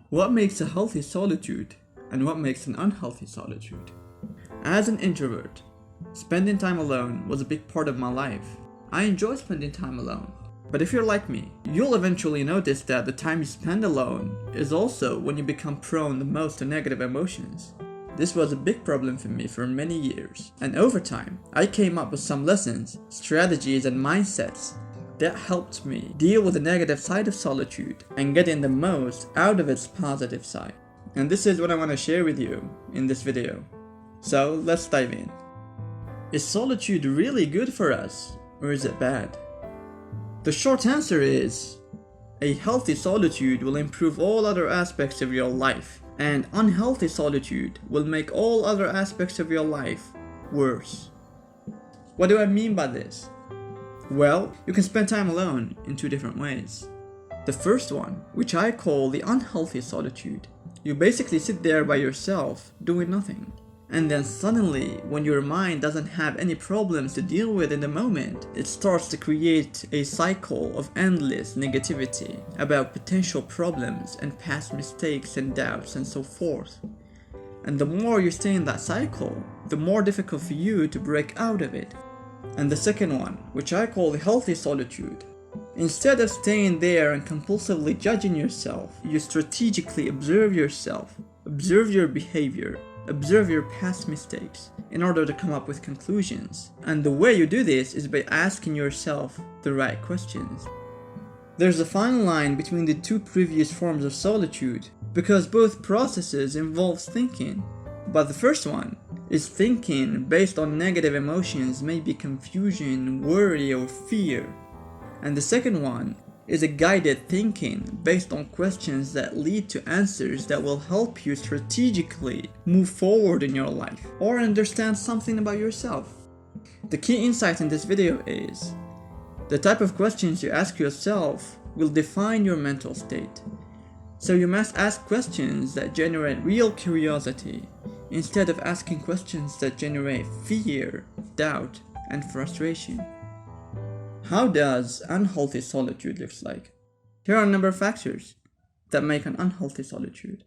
What makes a healthy solitude and what makes an unhealthy solitude? As an introvert, spending time alone was a big part of my life. I enjoy spending time alone. But if you're like me, you'll eventually notice that the time you spend alone is also when you become prone the most to negative emotions. This was a big problem for me for many years, and over time, I came up with some lessons, strategies, and mindsets that helped me deal with the negative side of solitude and getting the most out of its positive side. And this is what I want to share with you in this video. So let's dive in. Is solitude really good for us, or is it bad? The short answer is, a healthy solitude will improve all other aspects of your life, and unhealthy solitude will make all other aspects of your life worse. What do I mean by this? Well, you can spend time alone in two different ways. The first one, which I call the unhealthy solitude, you basically sit there by yourself doing nothing. And then suddenly, when your mind doesn't have any problems to deal with in the moment, it starts to create a cycle of endless negativity about potential problems and past mistakes and doubts and so forth. And the more you stay in that cycle, the more difficult for you to break out of it. And the second one, which I call the healthy solitude, instead of staying there and compulsively judging yourself, you strategically observe yourself, observe your behavior, observe your past mistakes in order to come up with conclusions. And the way you do this is by asking yourself the right questions. There's a fine line between the two previous forms of solitude because both processes involve thinking. But the first one is thinking based on negative emotions, maybe confusion, worry, or fear. And the second one is a guided thinking based on questions that lead to answers that will help you strategically move forward in your life or understand something about yourself. The key insight in this video is the type of questions you ask yourself will define your mental state. So you must ask questions that generate real curiosity instead of asking questions that generate fear, doubt, and frustration. How does unhealthy solitude look like? Here are a number of factors that make an unhealthy solitude.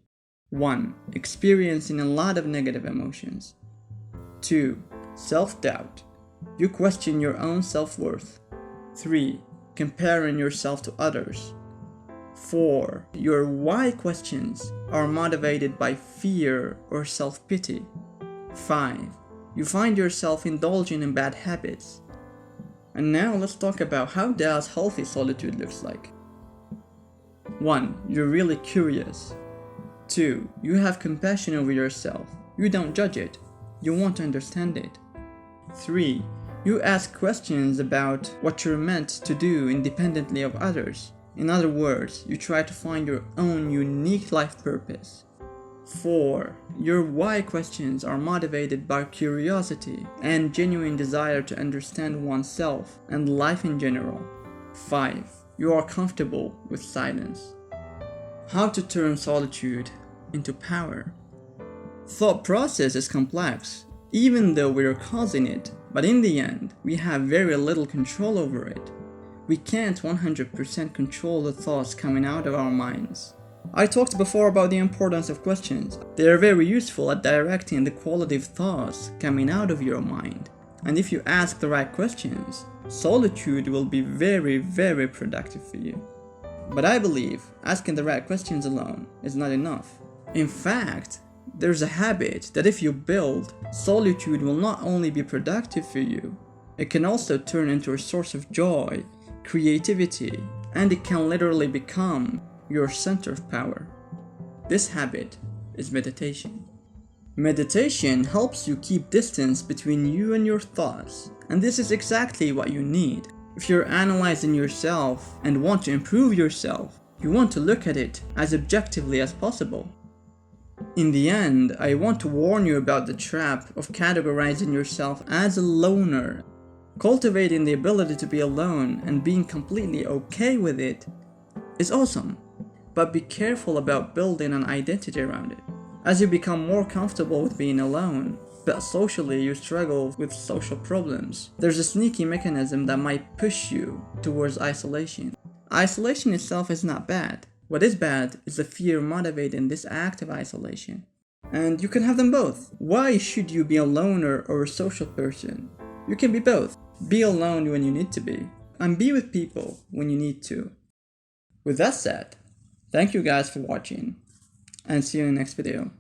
1. Experiencing a lot of negative emotions. 2. Self-doubt. You question your own self-worth. 3. Comparing yourself to others. 4. Your why questions are motivated by fear or self-pity. 5. You find yourself indulging in bad habits. And now let's talk about how does healthy solitude looks like. 1. You're really curious. 2. You have compassion over yourself. You don't judge it. You want to understand it. 3. You ask questions about what you're meant to do independently of others. In other words, you try to find your own unique life purpose. 4. Your why questions are motivated by curiosity and genuine desire to understand oneself and life in general. 5. You are comfortable with silence. How to turn solitude into power? Thought process is complex, even though we are causing it, but in the end, we have very little control over it. We can't 100% control the thoughts coming out of our minds. I talked before about the importance of questions. They are very useful at directing the quality of thoughts coming out of your mind. And if you ask the right questions, solitude will be very, very productive for you. But I believe asking the right questions alone is not enough. In fact, there's a habit that if you build, solitude will not only be productive for you, it can also turn into a source of joy, creativity, and it can literally become your center of power. This habit is meditation. Meditation helps you keep distance between you and your thoughts, and this is exactly what you need. If you're analyzing yourself and want to improve yourself, you want to look at it as objectively as possible. In the end, I want to warn you about the trap of categorizing yourself as a loner. Cultivating the ability to be alone and being completely okay with it is awesome, but be careful about building an identity around it. As you become more comfortable with being alone, but socially you struggle with social problems, there's a sneaky mechanism that might push you towards isolation. Isolation itself is not bad, What is bad is the fear motivating this active isolation. And you can have them both. Why should you be a loner or a social person? You can be both. Be alone when you need to be, and be with people when you need to. With that said, thank you guys for watching, and see you in the next video.